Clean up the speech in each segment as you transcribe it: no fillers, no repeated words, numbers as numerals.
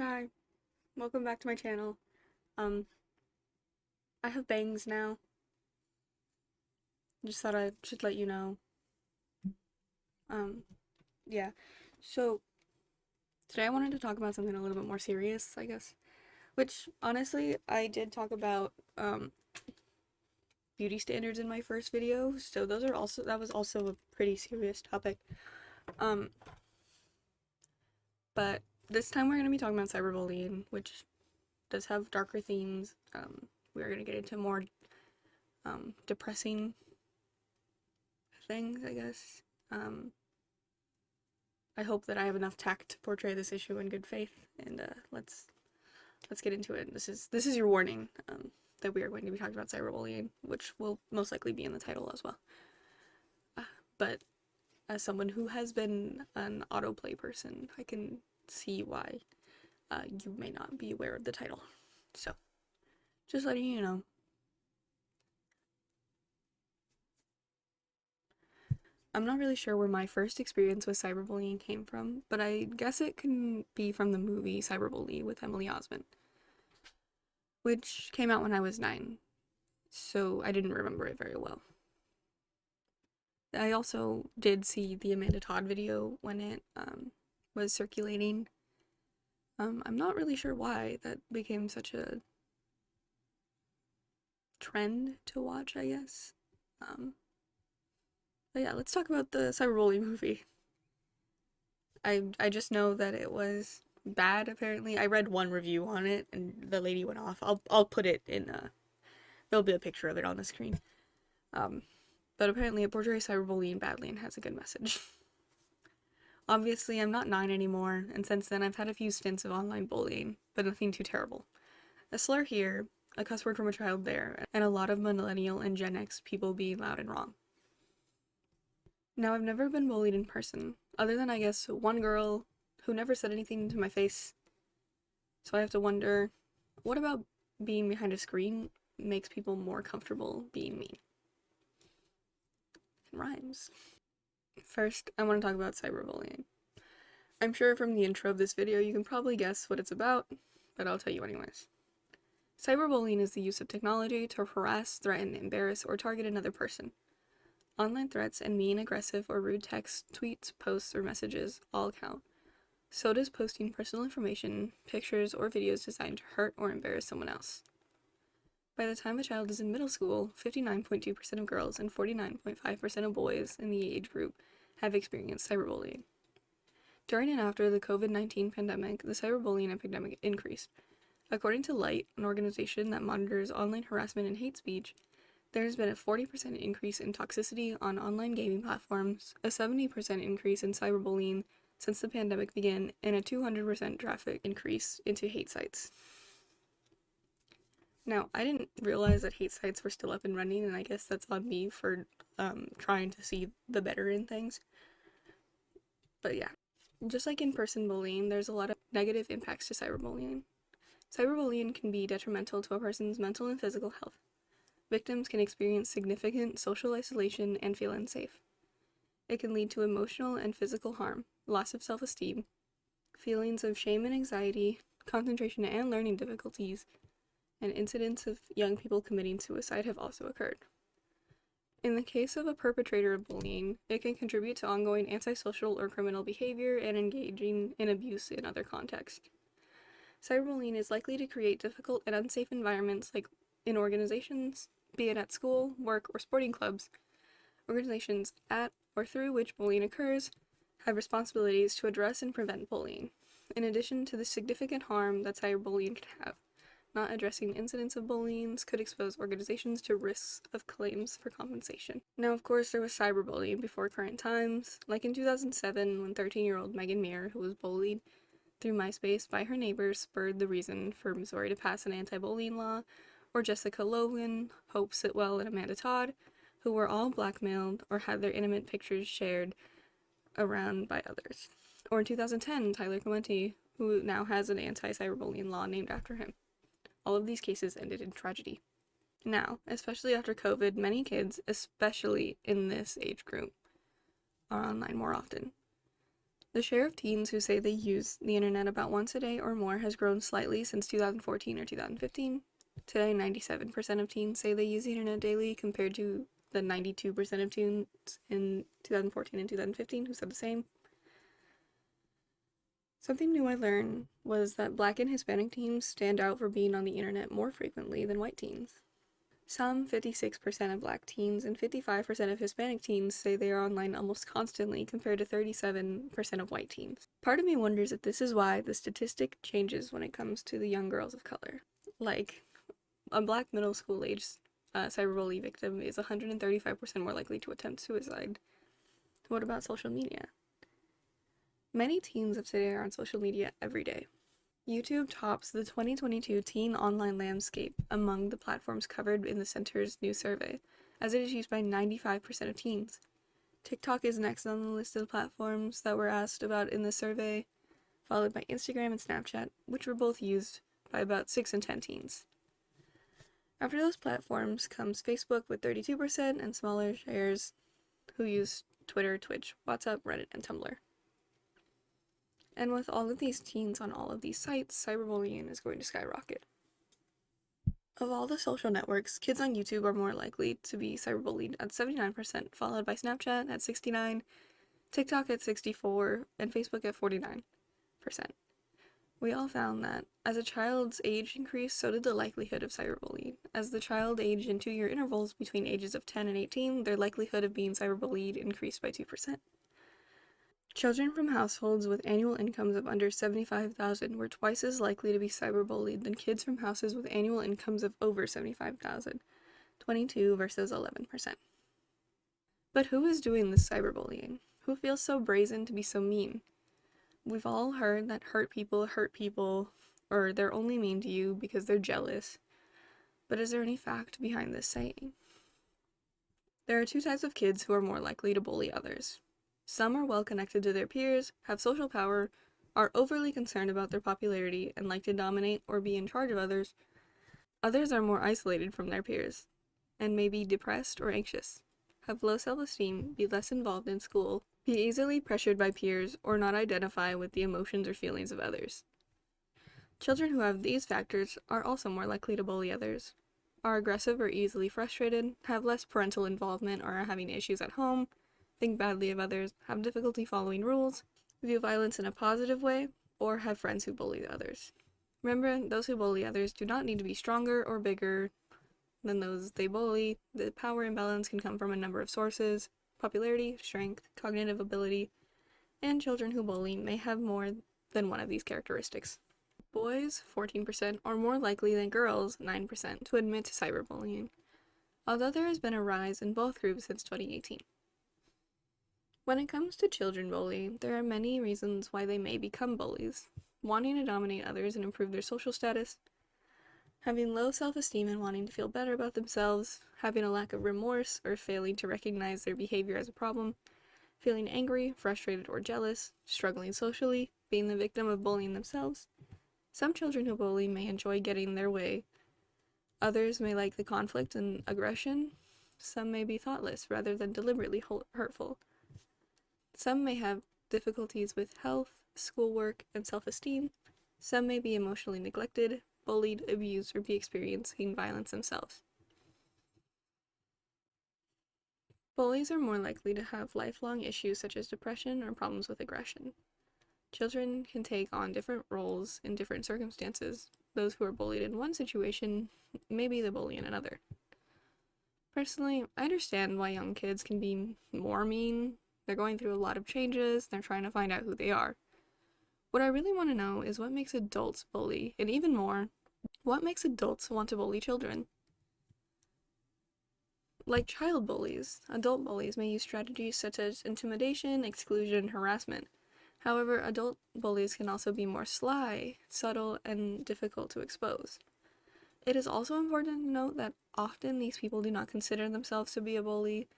Hi, welcome back to my channel. Um, I have bangs now. Just thought I should let you know. Um, yeah. So today I wanted to talk about something a little bit more serious, I guess. Which honestly, I did talk about beauty standards in my first video. So that was also a pretty serious topic. Um, but this time we're gonna be talking about cyberbullying, which does have darker themes. We're gonna get into more depressing things, I guess. I hope that I have enough tact to portray this issue in good faith, and let's get into it. This is your warning that we are going to be talking about cyberbullying, which will most likely be in the title as well. But as someone who has been an autoplay person, I can see why you may not be aware of the title. So, just letting you know. I'm not really sure where my first experience with cyberbullying came from, but I guess it can be from the movie Cyberbully with Emily Osment, which came out when I was 9, so I didn't remember it very well. I also did see the Amanda Todd video when it was circulating. I'm not really sure why that became such a trend to watch, I guess. But yeah, let's talk about the Cyberbully movie. I just know that it was bad. Apparently, I read one review on it, and the lady went off. I'll put it in. There'll be a picture of it on the screen. But apparently, it portrays cyberbullying badly and has a good message. Obviously, I'm not 9 anymore, and since then, I've had a few stints of online bullying, but nothing too terrible. A slur here, a cuss word from a child there, and a lot of millennial and Gen X people being loud and wrong. Now, I've never been bullied in person, other than I guess one girl who never said anything to my face. So I have to wonder, what about being behind a screen makes people more comfortable being mean? It rhymes. First, I want to talk about cyberbullying. I'm sure from the intro of this video you can probably guess what it's about, but I'll tell you anyways. Cyberbullying is the use of technology to harass, threaten, embarrass, or target another person. Online threats and mean, aggressive, or rude texts, tweets, posts, or messages all count. So does posting personal information, pictures, or videos designed to hurt or embarrass someone else. By the time a child is in middle school, 59.2% of girls and 49.5% of boys in the age group have experienced cyberbullying. During and after the COVID-19 pandemic, the cyberbullying epidemic increased. According to Light, an organization that monitors online harassment and hate speech, there has been a 40% increase in toxicity on online gaming platforms, a 70% increase in cyberbullying since the pandemic began, and a 200% traffic increase into hate sites. Now, I didn't realize that hate sites were still up and running, and I guess that's on me for trying to see the better in things. But yeah, just like in-person bullying, there's a lot of negative impacts to cyberbullying. Cyberbullying can be detrimental to a person's mental and physical health. Victims can experience significant social isolation and feel unsafe. It can lead to emotional and physical harm, loss of self-esteem, feelings of shame and anxiety, concentration and learning difficulties, and incidents of young people committing suicide have also occurred. In the case of a perpetrator of bullying, it can contribute to ongoing antisocial or criminal behavior and engaging in abuse in other contexts. Cyberbullying is likely to create difficult and unsafe environments like in organizations, be it at school, work, or sporting clubs. Organizations at or through which bullying occurs have responsibilities to address and prevent bullying, in addition to the significant harm that cyberbullying can have. Not addressing incidents of bullying could expose organizations to risks of claims for compensation. Now, of course, there was cyberbullying before current times, like in 2007 when 13-year-old Megan Muir, who was bullied through MySpace by her neighbors, spurred the reason for Missouri to pass an anti-bullying law, or Jessica Logan, Hope Sitwell, and Amanda Todd, who were all blackmailed or had their intimate pictures shared around by others. Or in 2010, Tyler Clementi, who now has an anti-cyberbullying law named after him. All of these cases ended in tragedy. Now, especially after COVID, many kids, especially in this age group, are online more often. The share of teens who say they use the internet about once a day or more has grown slightly since 2014 or 2015. Today, 97% of teens say they use the internet daily compared to the 92% of teens in 2014 and 2015 who said the same. Something new I learned was that Black and Hispanic teens stand out for being on the internet more frequently than white teens. Some 56% of Black teens and 55% of Hispanic teens say they are online almost constantly compared to 37% of white teens. Part of me wonders if this is why the statistic changes when it comes to the young girls of color. Like, a Black middle school age cyberbully victim is 135% more likely to attempt suicide. What about social media? Many teens of today are on social media every day. YouTube tops the 2022 teen online landscape among the platforms covered in the center's new survey, as it is used by 95% of teens. TikTok is next on the list of platforms that were asked about in the survey, followed by Instagram and Snapchat, which were both used by about 6 in 10 teens. After those platforms comes Facebook with 32% and smaller shares who use Twitter, Twitch, WhatsApp, Reddit, and Tumblr. And with all of these teens on all of these sites, cyberbullying is going to skyrocket. Of all the social networks, kids on YouTube are more likely to be cyberbullied at 79%, followed by Snapchat at 69%, TikTok at 64%, and Facebook at 49%. We all found that as a child's age increased, so did the likelihood of cyberbullying. As the child aged in 2-year intervals between ages of 10 and 18, their likelihood of being cyberbullied increased by 2%. Children from households with annual incomes of under $75,000 were twice as likely to be cyberbullied than kids from houses with annual incomes of over $75,000, 22 versus 11%. But who is doing this cyberbullying? Who feels so brazen to be so mean? We've all heard that hurt people, or they're only mean to you because they're jealous. But is there any fact behind this saying? There are two types of kids who are more likely to bully others. Some are well connected to their peers, have social power, are overly concerned about their popularity, and like to dominate or be in charge of others. Others are more isolated from their peers, and may be depressed or anxious, have low self-esteem, be less involved in school, be easily pressured by peers, or not identify with the emotions or feelings of others. Children who have these factors are also more likely to bully others, are aggressive or easily frustrated, have less parental involvement or are having issues at home, think badly of others, have difficulty following rules, view violence in a positive way, or have friends who bully others. Remember, those who bully others do not need to be stronger or bigger than those they bully. The power imbalance can come from a number of sources: popularity, strength, cognitive ability, and children who bully may have more than one of these characteristics. Boys, 14%, are more likely than girls, 9%, to admit to cyberbullying, although there has been a rise in both groups since 2018. When it comes to children bullying, there are many reasons why they may become bullies: wanting to dominate others and improve their social status, having low self-esteem and wanting to feel better about themselves, having a lack of remorse or failing to recognize their behavior as a problem, feeling angry, frustrated, or jealous, struggling socially, being the victim of bullying themselves. Some children who bully may enjoy getting their way. Others may like the conflict and aggression. Some may be thoughtless rather than deliberately hurtful. Some may have difficulties with health, schoolwork, and self-esteem. Some may be emotionally neglected, bullied, abused, or be experiencing violence themselves. Bullies are more likely to have lifelong issues such as depression or problems with aggression. Children can take on different roles in different circumstances. Those who are bullied in one situation may be the bully in another. Personally, I understand why young kids can be more mean. They're going through a lot of changes, they're trying to find out who they are. What I really want to know is what makes adults bully, and even more, what makes adults want to bully children? Like child bullies, adult bullies may use strategies such as intimidation, exclusion, and harassment. However, adult bullies can also be more sly, subtle, and difficult to expose. It is also important to note that often these people do not consider themselves to be a bully.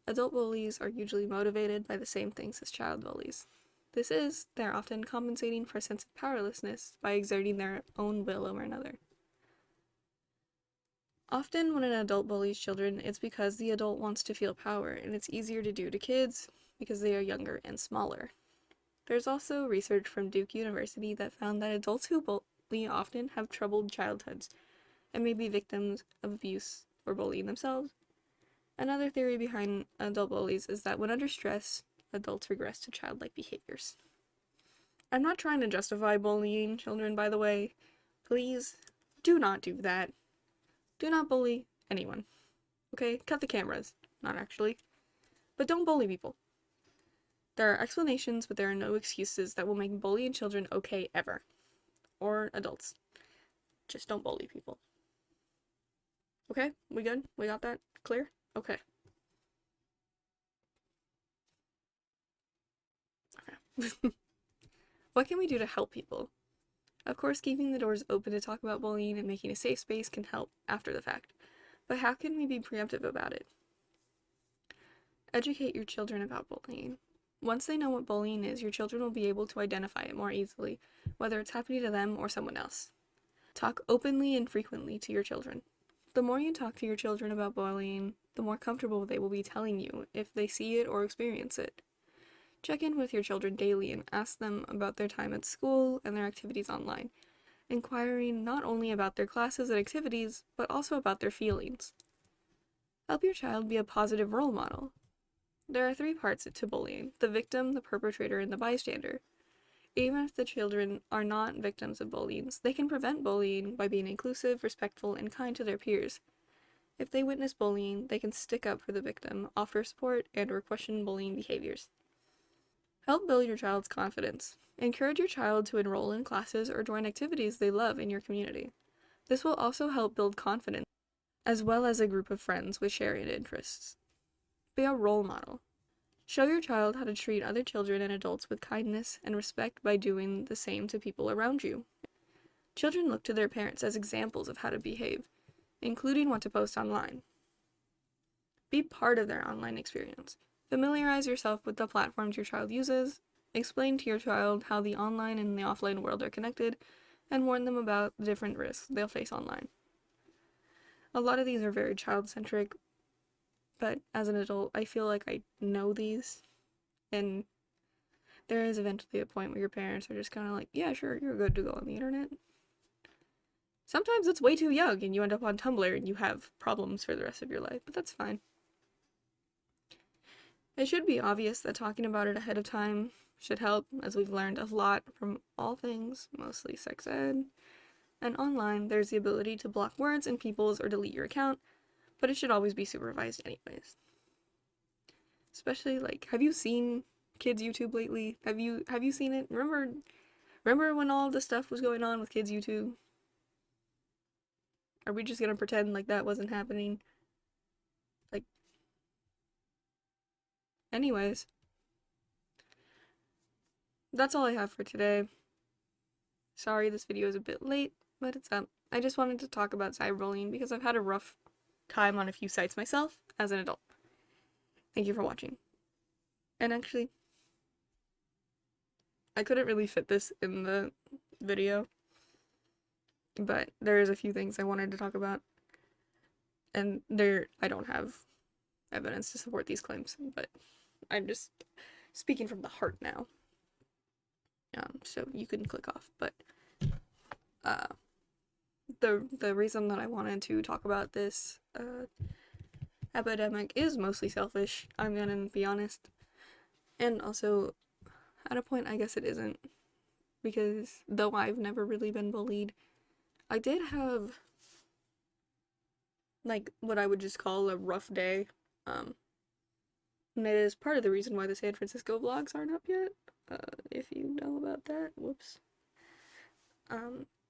Adult bullies are usually motivated by the same things as child bullies. This is, they're often compensating for a sense of powerlessness by exerting their own will over another. Often when an adult bullies children, it's because the adult wants to feel power, and it's easier to do to kids because they are younger and smaller. There's also research from Duke University that found that adults who bully often have troubled childhoods and may be victims of abuse or bullying themselves. Another theory behind adult bullies is that when under stress, adults regress to childlike behaviors. I'm not trying to justify bullying children, by the way. Please do not do that. Do not bully anyone. Okay? Cut the cameras. Not actually. But don't bully people. There are explanations, but there are no excuses that will make bullying children okay ever. Or adults. Just don't bully people. Okay? We good? We got that clear? Okay. Okay. What can we do to help people? Of course, keeping the doors open to talk about bullying and making a safe space can help after the fact. But how can we be preemptive about it? Educate your children about bullying. Once they know what bullying is, your children will be able to identify it more easily, whether it's happening to them or someone else. Talk openly and frequently to your children. The more you talk to your children about bullying, the more comfortable they will be telling you if they see it or experience it. Check in with your children daily and ask them about their time at school and their activities online, inquiring not only about their classes and activities, but also about their feelings. Help your child be a positive role model. There are 3 parts to bullying: the victim, the perpetrator, and the bystander. Even if the children are not victims of bullying, they can prevent bullying by being inclusive, respectful, and kind to their peers. If they witness bullying, they can stick up for the victim, offer support, and/or question bullying behaviors. Help build your child's confidence. Encourage your child to enroll in classes or join activities they love in your community. This will also help build confidence, as well as a group of friends with shared interests. Be a role model. Show your child how to treat other children and adults with kindness and respect by doing the same to people around you. Children look to their parents as examples of how to behave, including what to post online. Be part of their online experience. Familiarize yourself with the platforms your child uses, explain to your child how the online and the offline world are connected, and warn them about the different risks they'll face online. A lot of these are very child-centric, but as an adult, I feel like I know these, and there is eventually a point where your parents are just kind of like, yeah, sure, you're good to go on the internet. Sometimes it's way too young, and you end up on Tumblr, and you have problems for the rest of your life, but that's fine. It should be obvious that talking about it ahead of time should help, as we've learned a lot from all things, mostly sex ed. And online, there's the ability to block words and people's or delete your account, but it should always be supervised anyways. Especially, like, have you seen kids' YouTube lately? Have you seen it? Remember when all this stuff was going on with kids' YouTube? Are we just gonna pretend like that wasn't happening? Like, anyways, that's all I have for today. Sorry this video is a bit late, but it's up. I just wanted to talk about cyberbullying because I've had a rough time on a few sites myself as an adult. Thank you for watching. And actually, I couldn't really fit this in the video, but there's a few things I wanted to talk about. And I don't have evidence to support these claims, but I'm just speaking from the heart now. So you can click off, but the reason that I wanted to talk about this epidemic is mostly selfish, I'm gonna be honest. And also, at a point, I guess it isn't, because though I've never really been bullied, I did have, like, what I would just call a rough day. And it is part of the reason why the San Francisco vlogs aren't up yet, if you know about that. Whoops.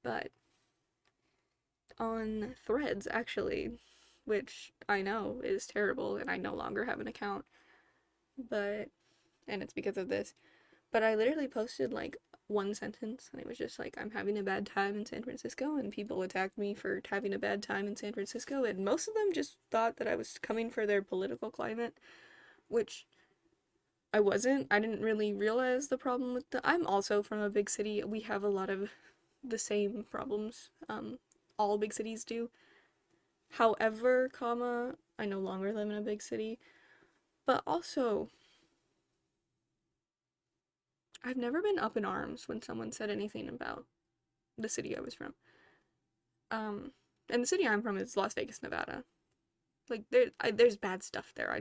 But on Threads, actually, which I know is terrible, and I no longer have an account, and it's because of this, but I literally posted, like, one sentence, and it was just like, I'm having a bad time in San Francisco, and people attacked me for having a bad time in San Francisco, and most of them just thought that I was coming for their political climate, which I wasn't. I didn't really realize the problem with I'm also from a big city. We have a lot of the same problems, all big cities do. However, I no longer live in a big city, but also, I've never been up in arms when someone said anything about the city I was from. Um, and the city I'm from is Las Vegas, Nevada. Like there's bad stuff there.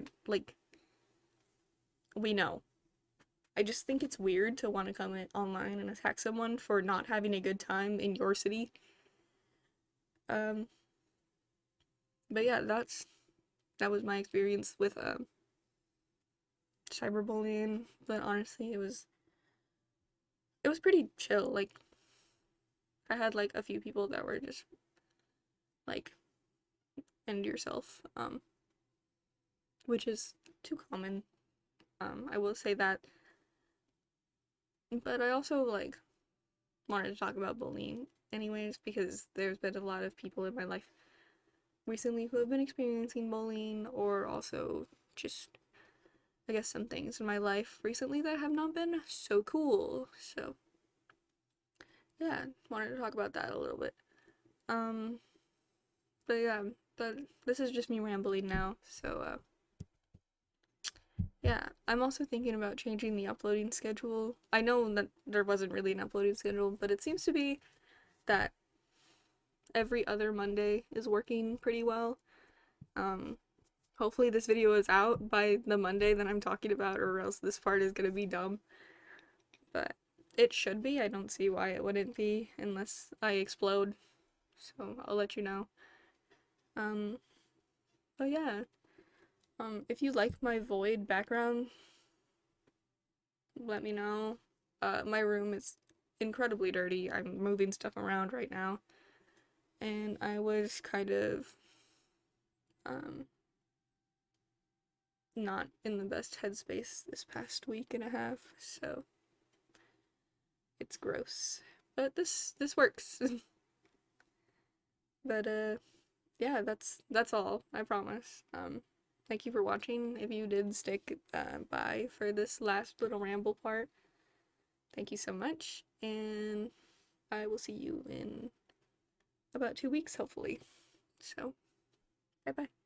We know. I just think it's weird to want to come online and attack someone for not having a good time in your city. Um, but yeah, that was my experience with cyberbullying. But honestly, it was pretty chill. Like I had like a few people that were just like end yourself, which is too common. I will say that. But I also like wanted to talk about bullying anyways because there's been a lot of people in my life recently who have been experiencing bullying, or also just I guess some things in my life recently that have not been so cool. So yeah, wanted to talk about that a little bit. Um but yeah, but this is just me rambling now. So yeah, I'm also thinking about changing the uploading schedule. I know that there wasn't really an uploading schedule, but it seems to be that every other Monday is working pretty well. Um, Hopefully this video is out by the Monday that I'm talking about, or else this part is gonna be dumb. But it should be. I don't see why it wouldn't be unless I explode. So I'll let you know. Um, but yeah. If you like my void background, let me know. My room is incredibly dirty. I'm moving stuff around right now. And I was kind of um not in the best headspace this past week and a half, so it's gross. But this works. But yeah, that's all, I promise. Thank you for watching. If you did stick by for this last little ramble part, thank you so much, and I will see you in about 2 weeks, hopefully. So, bye bye.